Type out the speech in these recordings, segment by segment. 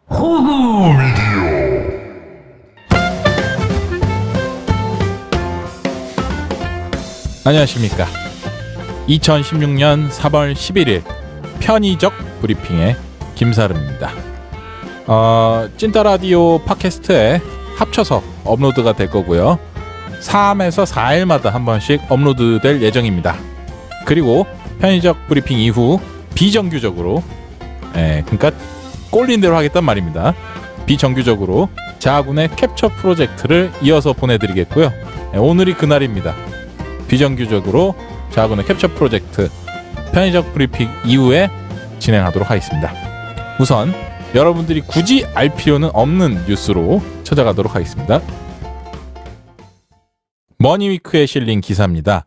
호구 미디어. 안녕하십니까. 2016년 3월 11일 편의적 브리핑의 김사름입니다. 찐따라디오 팟캐스트에 합쳐서 업로드가 될 거고요. 3에서 4일마다 한 번씩 업로드 될 예정입니다. 그리고 편의적 브리핑 이후 비정규적으로 그러니까 꼴린 대로 하겠단 말입니다. 비정규적으로 자아군의 캡처 프로젝트를 이어서 보내드리겠고요. 오늘이 그날입니다. 비정규적으로 자아군의 캡처 프로젝트 편의적 브리핑 이후에 진행하도록 하겠습니다. 우선 여러분들이 굳이 알 필요는 없는 뉴스로 찾아가도록 하겠습니다. 머니위크에 실린 기사입니다.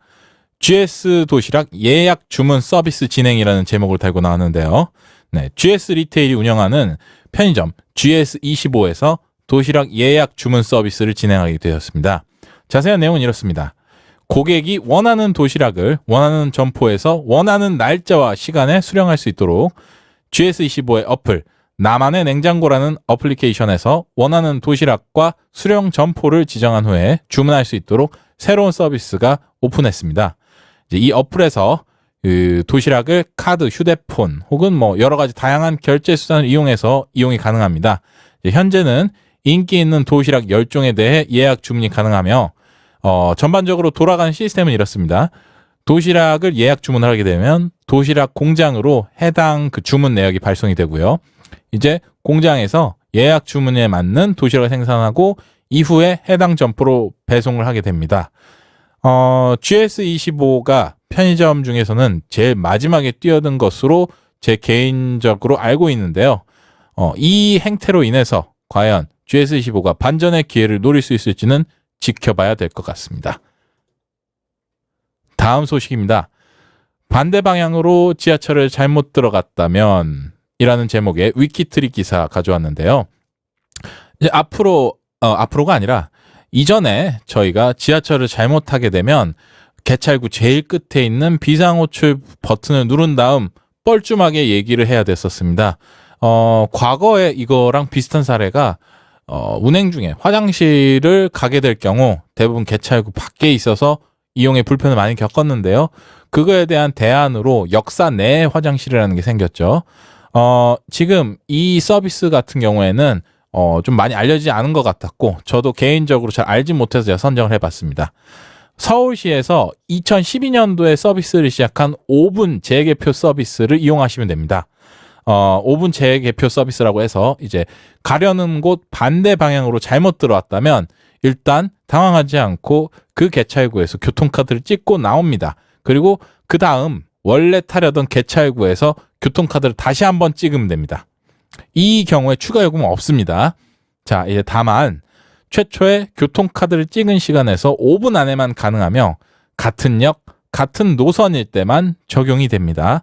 GS 도시락 예약 주문 서비스 진행이라는 제목을 달고 나왔는데요. GS 리테일이 운영하는 편의점 GS25에서 도시락 예약 주문 서비스를 진행하게 되었습니다. 자세한 내용은 이렇습니다. 고객이 원하는 도시락을 원하는 점포에서 원하는 날짜와 시간에 수령할 수 있도록 GS25의 어플 나만의 냉장고라는 어플리케이션에서 원하는 도시락과 수령 점포를 지정한 후에 주문할 수 있도록 새로운 서비스가 오픈했습니다. 이 어플에서 도시락을 카드, 휴대폰 혹은 여러 가지 다양한 결제 수단을 이용해서 이용이 가능합니다. 현재는 인기 있는 도시락 10종에 대해 예약 주문이 가능하며 전반적으로 돌아가는 시스템은 이렇습니다. 도시락을 예약 주문을 하게 되면 도시락 공장으로 해당 그 주문 내역이 발송이 되고요. 이제 공장에서 예약 주문에 맞는 도시락을 생산하고 이후에 해당 점포로 배송을 하게 됩니다. GS25가 편의점 중에서는 제일 마지막에 뛰어든 것으로 제 개인적으로 알고 있는데요. 이 행태로 인해서 과연 GS25가 반전의 기회를 노릴 수 있을지는 지켜봐야 될 것 같습니다. 다음 소식입니다. 반대 방향으로 지하철을 잘못 들어갔다면 이라는 제목의 위키트릭 기사 가져왔는데요. 이제 앞으로가 아니라 이전에 저희가 지하철을 잘못하게 되면 개찰구 제일 끝에 있는 비상호출 버튼을 누른 다음 뻘쭘하게 얘기를 해야 됐었습니다. 과거에 이거랑 비슷한 사례가 운행 중에 화장실을 가게 될 경우 대부분 개찰구 밖에 있어서 이용에 불편을 많이 겪었는데요. 그거에 대한 대안으로 역사 내 화장실이라는 게 생겼죠. 지금 이 서비스 같은 경우에는 좀 많이 알려지지 않은 것 같았고 저도 개인적으로 잘 알지 못해서 제가 선정을 해봤습니다. 서울시에서 2012년도에 서비스를 시작한 5분 재개표 서비스를 이용하시면 됩니다. 5분 재개표 서비스라고 해서 이제 가려는 곳 반대 방향으로 잘못 들어왔다면 일단 당황하지 않고 그 개찰구에서 교통카드를 찍고 나옵니다. 그리고 그 다음 원래 타려던 개찰구에서 교통카드를 다시 한번 찍으면 됩니다. 이 경우에 추가 요금은 없습니다. 자, 이제 다만 최초에 교통카드를 찍은 시간에서 5분 안에만 가능하며 같은 역, 같은 노선일 때만 적용이 됩니다.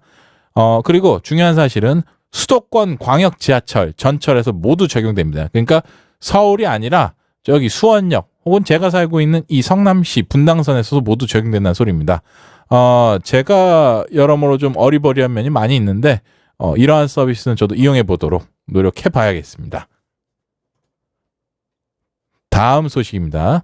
그리고 중요한 사실은 수도권 광역 지하철, 전철에서 모두 적용됩니다. 그러니까 서울이 아니라 저기 수원역 혹은 제가 살고 있는 이 성남시 분당선에서도 모두 적용된다는 소리입니다. 제가 여러모로 좀 어리버리한 면이 많이 있는데 이러한 서비스는 저도 이용해 보도록 노력해 봐야겠습니다. 다음 소식입니다.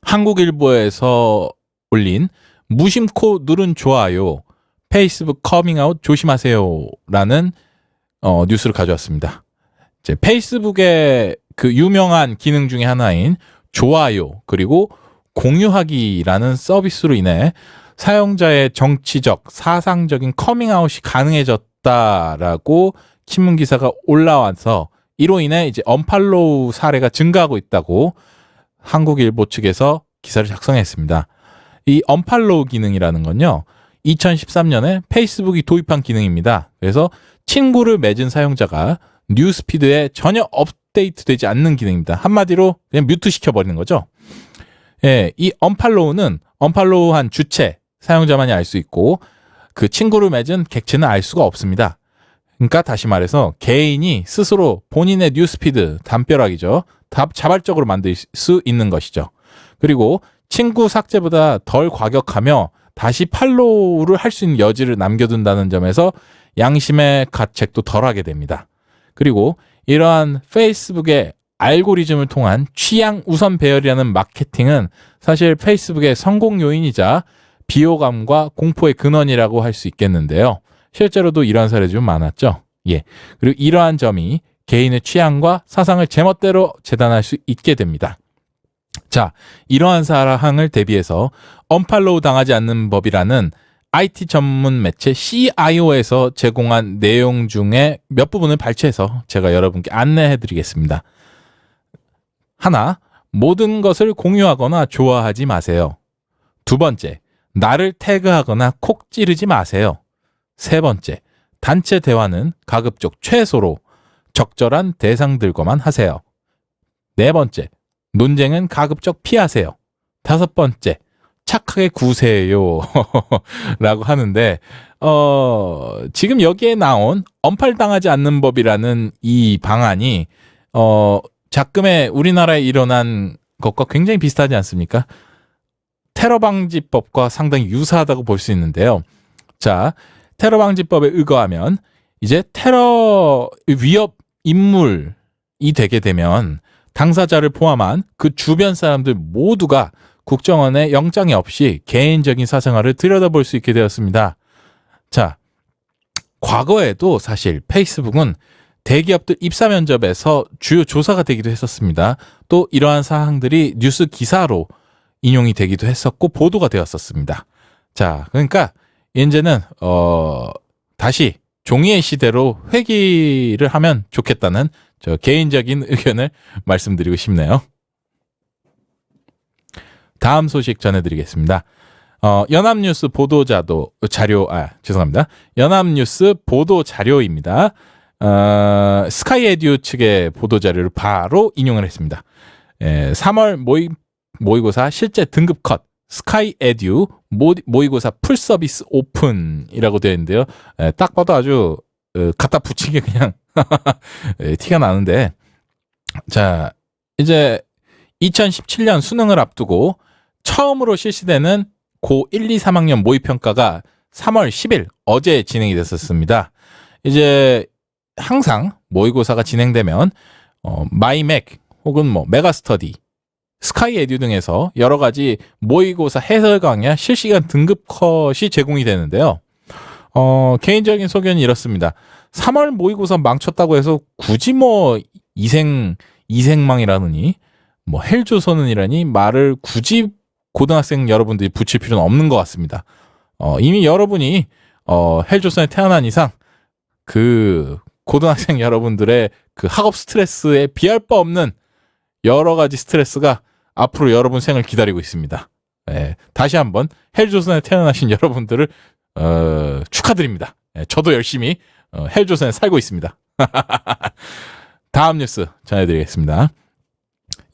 한국일보에서 올린 무심코 누른 좋아요 페이스북 커밍아웃 조심하세요 라는 뉴스를 가져왔습니다. 이제 페이스북의 그 유명한 기능 중에 하나인 좋아요 그리고 공유하기라는 서비스로 인해 사용자의 정치적, 사상적인 커밍아웃이 가능해졌다라고 신문 기사가 올라와서 이로 인해 이제 언팔로우 사례가 증가하고 있다고 한국일보 측에서 기사를 작성했습니다. 이 언팔로우 기능이라는 건요. 2013년에 페이스북이 도입한 기능입니다. 그래서 친구를 맺은 사용자가 뉴스피드에 전혀 업데이트되지 않는 기능입니다. 한마디로 그냥 뮤트 시켜버리는 거죠. 예, 이 언팔로우는 언팔로우한 주체, 사용자만이 알 수 있고 그 친구를 맺은 객체는 알 수가 없습니다. 그러니까 다시 말해서 개인이 스스로 본인의 뉴스피드, 담벼락이죠. 자발적으로 만들 수 있는 것이죠. 그리고 친구 삭제보다 덜 과격하며 다시 팔로우를 할 수 있는 여지를 남겨둔다는 점에서 양심의 가책도 덜하게 됩니다. 그리고 이러한 페이스북의 알고리즘을 통한 취향 우선 배열이라는 마케팅은 사실 페이스북의 성공 요인이자 비호감과 공포의 근원이라고 할 수 있겠는데요. 실제로도 이러한 사례들이 좀 많았죠. 예. 그리고 이러한 점이 개인의 취향과 사상을 제멋대로 재단할 수 있게 됩니다. 자, 이러한 사항을 대비해서 언팔로우 당하지 않는 법이라는 IT 전문 매체 CIO에서 제공한 내용 중에 몇 부분을 발췌해서 제가 여러분께 안내해 드리겠습니다. 하나, 모든 것을 공유하거나 좋아하지 마세요. 두 번째, 나를 태그하거나 콕 찌르지 마세요. 세 번째, 단체 대화는 가급적 최소로 적절한 대상들과만 하세요. 네 번째, 논쟁은 가급적 피하세요. 다섯 번째, 착하게 구세요. 라고 하는데, 지금 여기에 나온 언팔당하지 않는 법이라는 이 방안이, 작금에 우리나라에 일어난 것과 굉장히 비슷하지 않습니까? 테러 방지법과 상당히 유사하다고 볼 수 있는데요. 자, 테러 방지법에 의거하면 이제 테러 위협 인물이 되게 되면 당사자를 포함한 그 주변 사람들 모두가 국정원의 영장이 없이 개인적인 사생활을 들여다볼 수 있게 되었습니다. 자, 과거에도 사실 페이스북은 대기업들 입사 면접에서 주요 조사가 되기도 했었습니다. 또 이러한 사항들이 뉴스 기사로 인용이 되기도 했었고 보도가 되었었습니다. 자, 그러니까 이제는 다시 종이의 시대로 회귀를 하면 좋겠다는 저 개인적인 의견을 말씀드리고 싶네요. 다음 소식 전해드리겠습니다. 연합뉴스 죄송합니다. 연합뉴스 보도 자료입니다. 스카이에듀 측의 보도 자료를 바로 인용을 했습니다. 3월 모의고사 실제 등급 컷 스카이에듀 모의고사 풀서비스 오픈이라고 되어 있는데요. 딱 봐도 아주 갖다 붙이게 그냥 티가 나는데, 자, 이제 2017년 수능을 앞두고 처음으로 실시되는 고 1, 2, 3학년 모의평가가 3월 10일 어제 진행이 됐었습니다. 이제 항상 모의고사가 진행되면 마이맥 혹은 뭐 메가스터디, 스카이에듀 등에서 여러 가지 모의고사 해설 강의 실시간 등급 컷이 제공이 되는데요. 개인적인 소견이 이렇습니다. 3월 모의고사 망쳤다고 해서 굳이 뭐 이생망이라느니 뭐 헬조선은이라니 말을 굳이 고등학생 여러분들이 붙일 필요는 없는 것 같습니다. 이미 여러분이 헬조선에 태어난 이상 그 고등학생 여러분들의 그 학업 스트레스에 비할 바 없는 여러 가지 스트레스가 앞으로 여러분 생을 기다리고 있습니다. 다시 한번 헬조선에 태어나신 여러분들을 축하드립니다. 저도 열심히 헬조선에 살고 있습니다. 다음 뉴스 전해드리겠습니다.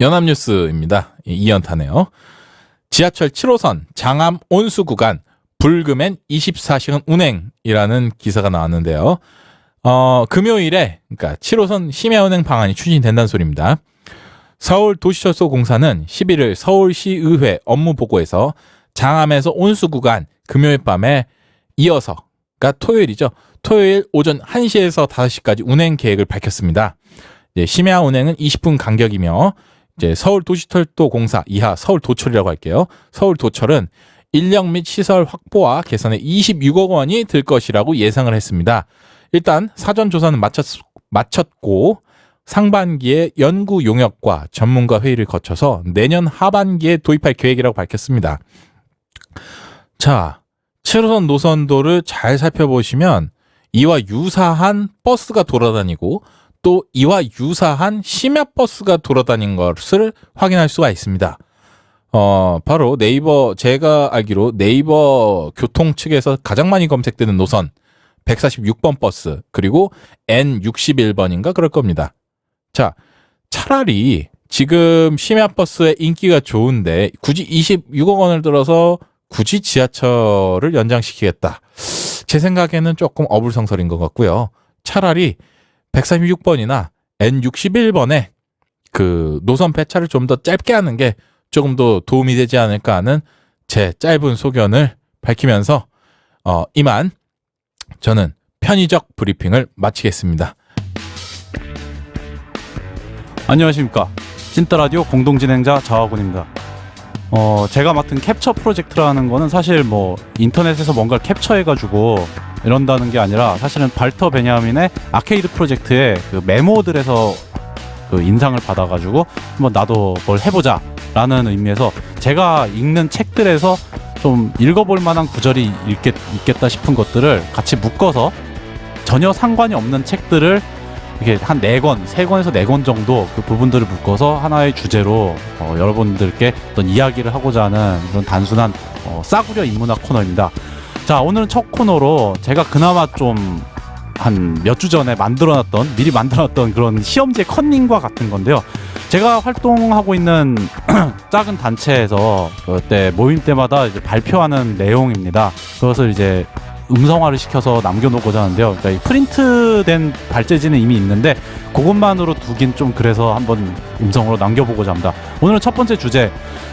연합뉴스입니다. 2연타네요. 지하철 7호선 장암 온수 구간 불금엔 24시간 운행이라는 기사가 나왔는데요. 금요일에 그러니까 7호선 심야 운행 방안이 추진된다는 소리입니다. 서울도시철도공사는 11일 서울시의회 업무보고에서 장암에서 온수 구간 금요일 밤에 이어서, 그러니까 토요일이죠. 토요일 오전 1시에서 5시까지 운행 계획을 밝혔습니다. 심야 운행은 20분 간격이며 이제 서울도시철도공사 이하 서울도철이라고 할게요. 서울도철은 인력 및 시설 확보와 개선에 26억 원이 들 것이라고 예상을 했습니다. 일단 사전 조사는 마쳤고 상반기에 연구 용역과 전문가 회의를 거쳐서 내년 하반기에 도입할 계획이라고 밝혔습니다. 자, 7호선 노선도를 잘 살펴보시면 이와 유사한 버스가 돌아다니고 또 이와 유사한 심야 버스가 돌아다닌 것을 확인할 수가 있습니다. 바로 네이버, 제가 알기로 네이버 교통 측에서 가장 많이 검색되는 노선 146번 버스, 그리고 N61번인가 그럴 겁니다. 자, 차라리 지금 심야 버스의 인기가 좋은데 굳이 26억 원을 들어서 굳이 지하철을 연장시키겠다. 제 생각에는 조금 어불성설인 것 같고요. 차라리 136번이나 N61번에 그 노선 배차를 좀 더 짧게 하는 게 조금 더 도움이 되지 않을까 하는 제 짧은 소견을 밝히면서 이만 저는 편의적 브리핑을 마치겠습니다. 안녕하십니까. 찐따라디오 공동진행자 자화군입니다. 제가 맡은 캡처 프로젝트라는 거는 사실 뭐 인터넷에서 뭔가를 캡처해가지고 이런다는 게 아니라 사실은 발터 베냐민의 아케이드 프로젝트의 그 메모들에서 그 인상을 받아가지고 한번 나도 뭘 해보자 라는 의미에서 제가 읽는 책들에서 좀 읽어볼 만한 구절이 있겠다 싶은 것들을 같이 묶어서 전혀 상관이 없는 책들을 이렇게 한 4권, 3권에서 4권 정도 그 부분들을 묶어서 하나의 주제로 여러분들께 어떤 이야기를 하고자 하는 그런 단순한 싸구려 인문학 코너입니다. 자, 오늘은 첫 코너로 제가 그나마 좀 한 몇 주 전에 미리 만들어놨던 그런 시험지의 컨닝과 같은 건데요. 제가 활동하고 있는 작은 단체에서 그때 모임 때마다 이제 발표하는 내용입니다. 그것을 이제 음성화를 시켜서 남겨놓고자 하는데요. 그러니까 이 프린트된 발제지는 이미 있는데 그것만으로 두긴 좀 그래서 한번 음성으로 남겨보고자 합니다. 오늘은 첫 번째 주제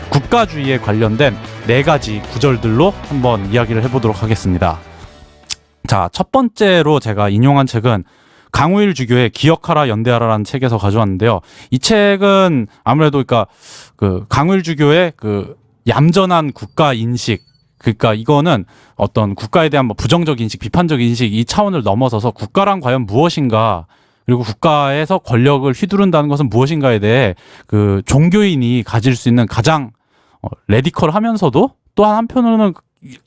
국가주의에 관련된 4가지 구절들로 한번 이야기를 해보도록 하겠습니다. 자, 첫 번째로 제가 인용한 책은 강우일 주교의 기억하라 연대하라라는 책에서 가져왔는데요. 이 책은 아무래도 그러니까 그 강우일 주교의 그 얌전한 국가 인식, 그러니까 이거는 어떤 국가에 대한 뭐 부정적 인식, 비판적 인식 이 차원을 넘어서서 국가란 과연 무엇인가, 그리고 국가에서 권력을 휘두른다는 것은 무엇인가에 대해 그 종교인이 가질 수 있는 가장 레디컬하면서도 또한 한편으로는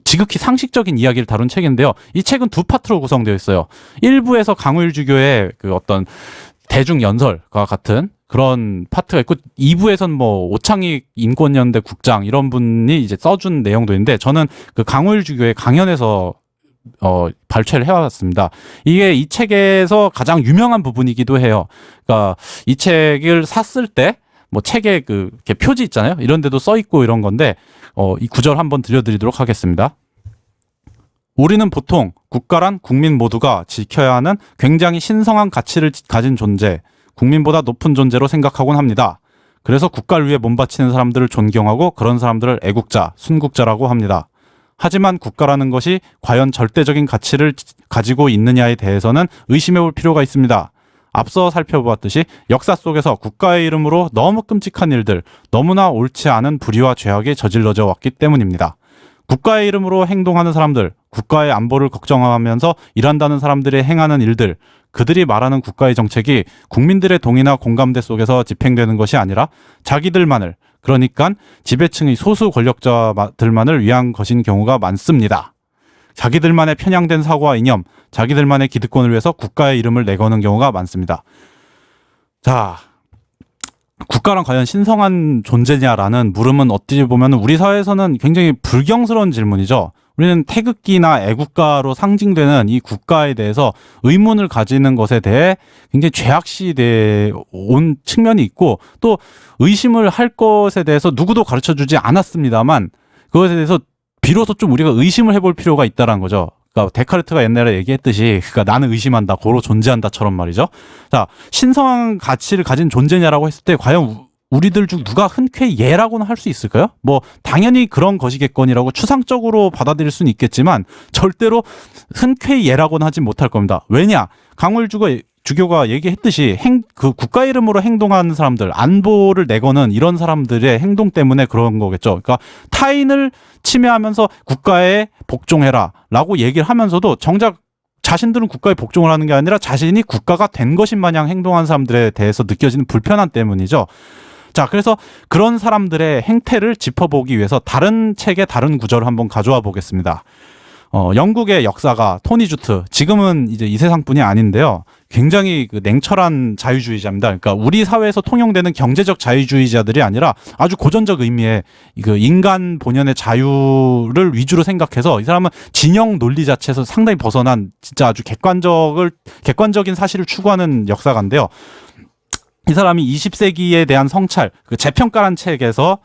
지극히 상식적인 이야기를 다룬 책인데요. 이 책은 2파트로 구성되어 있어요. 1부에서 강우일 주교의 그 어떤 대중 연설과 같은 그런 파트가 있고 2부에서는 뭐 오창익 인권연대 국장 이런 분이 이제 써준 내용도 있는데 저는 그 강우일 주교의 강연에서 발췌를 해왔습니다. 이게 이 책에서 가장 유명한 부분이기도 해요. 그러니까 이 책을 샀을 때 뭐 책에 그 이렇게 표지 있잖아요. 이런 데도 써 있고 이런 건데 이 구절 한번 들려드리도록 하겠습니다. 우리는 보통 국가란 국민 모두가 지켜야 하는 굉장히 신성한 가치를 가진 존재, 국민보다 높은 존재로 생각하곤 합니다. 그래서 국가를 위해 몸바치는 사람들을 존경하고 그런 사람들을 애국자, 순국자라고 합니다. 하지만 국가라는 것이 과연 절대적인 가치를 가지고 있느냐에 대해서는 의심해 볼 필요가 있습니다. 앞서 살펴보았듯이 역사 속에서 국가의 이름으로 너무 끔찍한 일들, 너무나 옳지 않은 불의와 죄악이 저질러져 왔기 때문입니다. 국가의 이름으로 행동하는 사람들, 국가의 안보를 걱정하면서 일한다는 사람들이 행하는 일들, 그들이 말하는 국가의 정책이 국민들의 동의나 공감대 속에서 집행되는 것이 아니라 자기들만을, 그러니까 지배층의 소수 권력자들만을 위한 것인 경우가 많습니다. 자기들만의 편향된 사고와 이념, 자기들만의 기득권을 위해서 국가의 이름을 내거는 경우가 많습니다. 자, 국가란 과연 신성한 존재냐라는 물음은 어찌 보면 우리 사회에서는 굉장히 불경스러운 질문이죠. 우리는 태극기나 애국가로 상징되는 이 국가에 대해서 의문을 가지는 것에 대해 굉장히 죄악시돼 온 측면이 있고 또 의심을 할 것에 대해서 누구도 가르쳐주지 않았습니다만 그것에 대해서 비로소 좀 우리가 의심을 해볼 필요가 있다는 거죠. 그러니까 데카르트가 옛날에 얘기했듯이 그러니까 나는 의심한다, 고로 존재한다처럼 말이죠. 자, 신성한 가치를 가진 존재냐라고 했을 때 과연 우리들 중 누가 흔쾌히 예라고는 할 수 있을까요? 뭐 당연히 그런 것이겠거니라고 추상적으로 받아들일 수는 있겠지만 절대로 흔쾌히 예라고는 하진 못할 겁니다. 왜냐? 강우일 주교가 얘기했듯이 그 국가 이름으로 행동하는 사람들, 안보를 내거는 이런 사람들의 행동 때문에 그런 거겠죠. 그러니까 타인을 침해하면서 국가에 복종해라 라고 얘기를 하면서도 정작 자신들은 국가에 복종을 하는 게 아니라 자신이 국가가 된 것인 마냥 행동하는 사람들에 대해서 느껴지는 불편함 때문이죠. 자, 그래서 그런 사람들의 행태를 짚어보기 위해서 다른 책의 다른 구절을 한번 가져와 보겠습니다. 영국의 역사가 토니 주트, 지금은 이제 이 세상뿐이 아닌데요. 굉장히 그 냉철한 자유주의자입니다. 그러니까 우리 사회에서 통용되는 경제적 자유주의자들이 아니라 아주 고전적 의미의 그 인간 본연의 자유를 위주로 생각해서 이 사람은 진영 논리 자체에서 상당히 벗어난 진짜 아주 객관적인 사실을 추구하는 역사가인데요. 이 사람이 20세기에 대한 성찰, 그 재평가란 책에서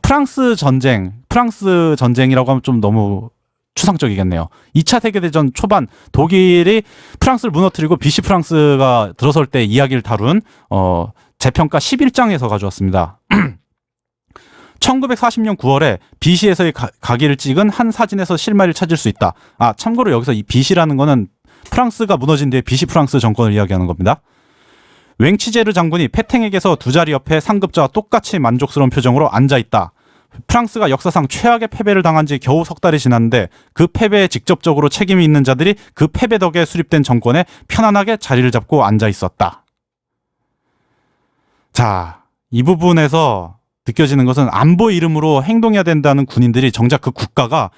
프랑스 전쟁이라고 하면 좀 너무 추상적이겠네요. 2차 세계대전 초반 독일이 프랑스를 무너뜨리고 비시 프랑스가 들어설 때 이야기를 다룬 재평가 11장에서 가져왔습니다. 1940년 9월에 비시에서의 가기를 찍은 한 사진에서 실마리를 찾을 수 있다. 아, 참고로 여기서 이 비시라는 거는 프랑스가 무너진 뒤에 비시 프랑스 정권을 이야기하는 겁니다. 웽치제르 장군이 페탱에게서 두 자리 옆에 상급자와 똑같이 만족스러운 표정으로 앉아있다. 프랑스가 역사상 최악의 패배를 당한 지 겨우 석 달이 지났는데 그 패배에 직접적으로 책임이 있는 자들이 그 패배 덕에 수립된 정권에 편안하게 자리를 잡고 앉아있었다. 자, 이 부분에서 느껴지는 것은 안보 이름으로 행동해야 된다는 군인들이 정작 그 국가가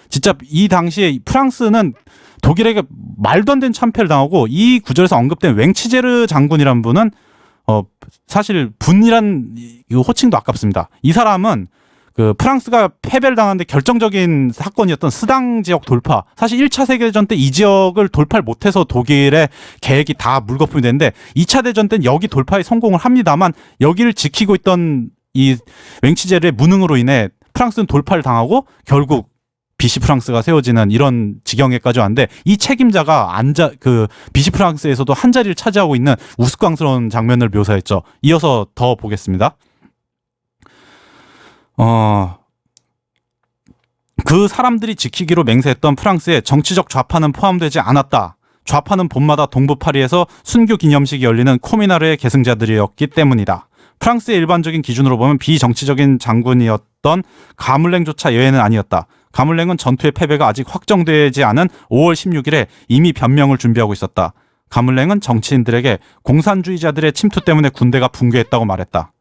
진짜 이 당시에 프랑스는 독일에게 말도 안 되는 참패를 당하고 이 구절에서 언급된 웽치제르 장군이란 분은 사실 분이란 호칭도 아깝습니다. 이 사람은 그 프랑스가 패배를 당하는데 결정적인 사건이었던 스당 지역 돌파. 사실 1차 세계대전 때 이 지역을 돌파를 못해서 독일의 계획이 다 물거품이 됐는데 2차 대전 때는 여기 돌파에 성공을 합니다만 여기를 지키고 있던 이 웽치제르의 무능으로 인해 프랑스는 돌파를 당하고 결국 비시 프랑스가 세워지는 이런 지경에까지 왔는데 이 책임자가 비시 프랑스에서도 한 자리를 차지하고 있는 우스꽝스러운 장면을 묘사했죠. 이어서 더 보겠습니다. 그 사람들이 지키기로 맹세했던 프랑스의 정치적 좌파는 포함되지 않았다. 좌파는 봄마다 동부 파리에서 순교 기념식이 열리는 코미나르의 계승자들이었기 때문이다. 프랑스의 일반적인 기준으로 보면 비정치적인 장군이었던 가물랭조차 예외는 아니었다. 가물랭은 전투의 패배가 아직 확정되지 않은 5월 16일에 이미 변명을 준비하고 있었다. 가물랭은 정치인들에게 공산주의자들의 침투 때문에 군대가 붕괴했다고 말했다.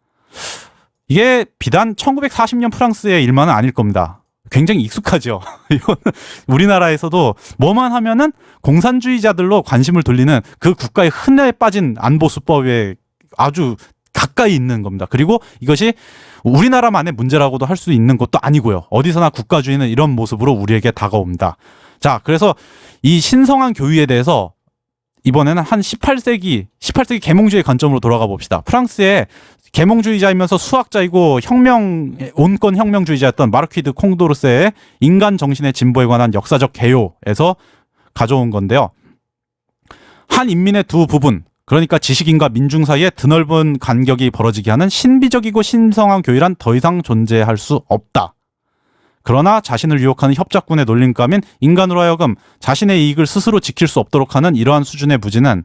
이게 비단 1940년 프랑스의 일만은 아닐 겁니다. 굉장히 익숙하죠. 이거는 우리나라에서도 뭐만 하면은 공산주의자들로 관심을 돌리는 그 국가의 흔해 빠진 안보수법에 아주 가까이 있는 겁니다. 그리고 이것이 우리나라만의 문제라고도 할 수 있는 것도 아니고요. 어디서나 국가주의는 이런 모습으로 우리에게 다가옵니다. 자, 그래서 이 신성한 교위에 대해서 이번에는 한 18세기 계몽주의 관점으로 돌아가 봅시다. 프랑스의 계몽주의자이면서 수학자이고 온건 혁명주의자였던 마르퀴드 콩도르세의 인간 정신의 진보에 관한 역사적 개요에서 가져온 건데요. 한 인민의 두 부분, 그러니까 지식인과 민중 사이에 드넓은 간격이 벌어지게 하는 신비적이고 신성한 교회란 더 이상 존재할 수 없다. 그러나 자신을 유혹하는 협작군의 놀림감인 인간으로 하여금 자신의 이익을 스스로 지킬 수 없도록 하는 이러한 수준의 무지는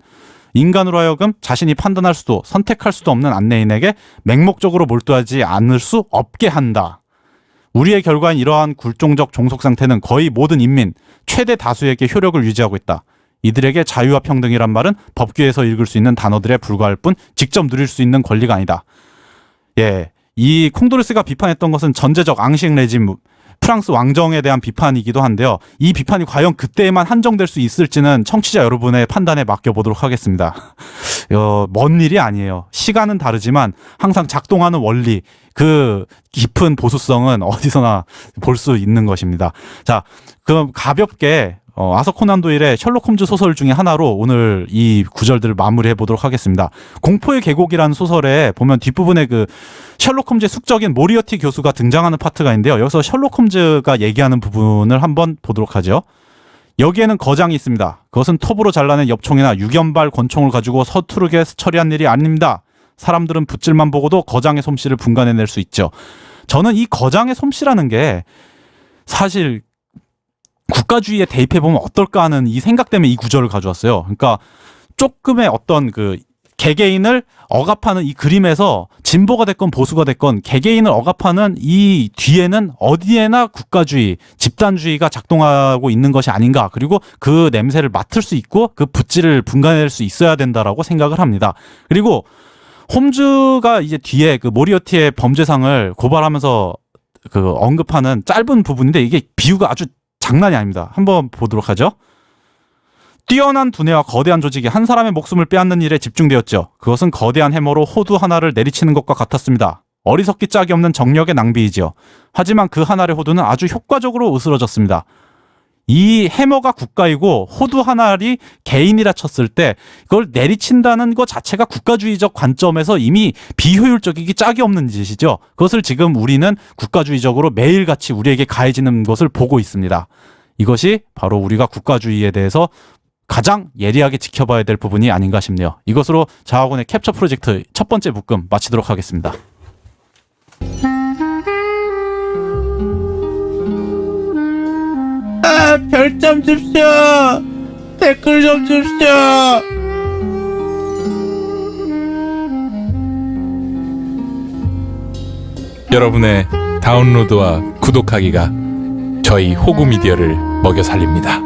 인간으로 하여금 자신이 판단할 수도 선택할 수도 없는 안내인에게 맹목적으로 몰두하지 않을 수 없게 한다. 우리의 결과인 이러한 굴종적 종속 상태는 거의 모든 인민, 최대 다수에게 효력을 유지하고 있다. 이들에게 자유와 평등이란 말은 법규에서 읽을 수 있는 단어들에 불과할 뿐 직접 누릴 수 있는 권리가 아니다. 예, 이 콩도르스가 비판했던 것은 전제적 앙식 레짐, 프랑스 왕정에 대한 비판이기도 한데요. 이 비판이 과연 그때에만 한정될 수 있을지는 청취자 여러분의 판단에 맡겨보도록 하겠습니다. 먼 일이 아니에요. 시간은 다르지만 항상 작동하는 원리, 그 깊은 보수성은 어디서나 볼 수 있는 것입니다. 자, 그럼 가볍게 아서 코난 도일의 셜록 홈즈 소설 중에 하나로 오늘 이 구절들을 마무리해 보도록 하겠습니다. 공포의 계곡이라는 소설에 보면 뒷부분에 그 셜록 홈즈의 숙적인 모리어티 교수가 등장하는 파트가 있는데요. 여기서 셜록 홈즈가 얘기하는 부분을 한번 보도록 하죠. 여기에는 거장이 있습니다. 그것은 톱으로 잘라낸 엽총이나 유견발 권총을 가지고 서투르게 처리한 일이 아닙니다. 사람들은 붓질만 보고도 거장의 솜씨를 분간해낼 수 있죠. 저는 이 거장의 솜씨라는 게 사실 국가주의에 대입해보면 어떨까 하는 이 생각 때문에 이 구절을 가져왔어요. 그러니까 조금의 어떤 그 개개인을 억압하는 이 그림에서 진보가 됐건 보수가 됐건 개개인을 억압하는 이 뒤에는 어디에나 국가주의, 집단주의가 작동하고 있는 것이 아닌가. 그리고 그 냄새를 맡을 수 있고 그 붓질을 분간해낼 수 있어야 된다라고 생각을 합니다. 그리고 홈즈가 이제 뒤에 그 모리어티의 범죄상을 고발하면서 그 언급하는 짧은 부분인데 이게 비유가 아주 장난이 아닙니다. 한번 보도록 하죠. 뛰어난 두뇌와 거대한 조직이 한 사람의 목숨을 빼앗는 일에 집중되었죠. 그것은 거대한 해머로 호두 하나를 내리치는 것과 같았습니다. 어리석기 짝이 없는 정력의 낭비이지요. 하지만 그 하나의 호두는 아주 효과적으로 으스러졌습니다. 이 해머가 국가이고 호두 하나리 개인이라 쳤을 때 그걸 내리친다는 것 자체가 국가주의적 관점에서 이미 비효율적이기 짝이 없는 짓이죠. 그것을 지금 우리는 국가주의적으로 매일같이 우리에게 가해지는 것을 보고 있습니다. 이것이 바로 우리가 국가주의에 대해서 가장 예리하게 지켜봐야 될 부분이 아닌가 싶네요. 이것으로 자학원의 캡처 프로젝트 첫 번째 묶음 마치도록 하겠습니다. 별점 줍쇼. 댓글 좀 줍쇼. 여러분의 다운로드와 구독하기가 저희 호구 미디어를 먹여 살립니다.